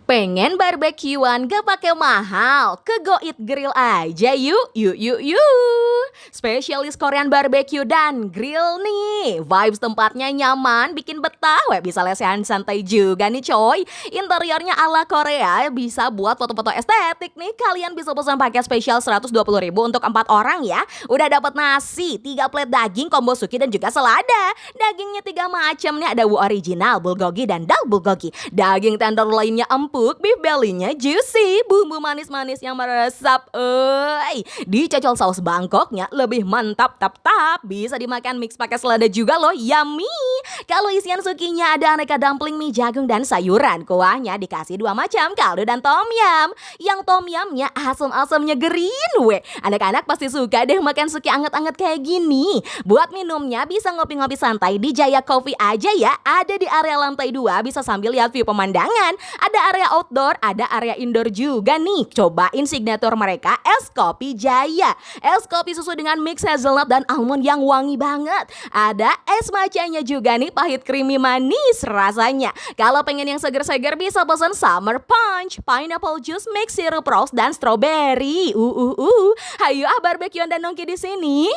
Pengen barbekyuan gak pakai mahal? Ke Go Eat Grill aja yuk, yuk. Spesialis Korean barbecue dan grill nih. Vibes tempatnya nyaman, bikin betah. Weh, bisa lesehan santai juga nih coy. Interiornya ala Korea, bisa buat foto-foto estetik nih. Kalian bisa pesan paket spesial 120.000 untuk 4 orang ya. Udah dapat nasi, 3 plate daging, combo suki dan juga selada. Dagingnya 3 macam nih, ada wu original, bulgogi dan dal bulgogi. Daging tenderloinnya empuk, beef belly-nya juicy, bumbu manis-manis yang meresap. Dicocol saus Bangkoknya lebih mantap tap. Bisa dimakan mix pakai selada juga loh, yummy. Kalau isian sukinya ada aneka dumpling, mie jagung dan sayuran. Kuahnya dikasih 2 macam, kaldu dan tom yum. Yang tom yumnya asam-asamnya green weh. Anak-anak pasti suka deh makan suki anget-anget kayak gini. Buat minumnya bisa ngopi-ngopi santai di Jaya Coffee aja ya. Ada di area lantai 2, bisa sambil lihat view pemandangan. Ada area outdoor, ada area indoor juga nih. Cobain signature mereka, es kopi Jaya. Es kopi susu dengan mix hazelnut dan almond yang wangi banget. Ada es macanya juga nih, pahit creamy manis rasanya. Kalau pengen yang seger-seger bisa pesan summer punch, pineapple juice mix sirup rose dan strawberry. Hayu barbekyuan dan nongki di sini.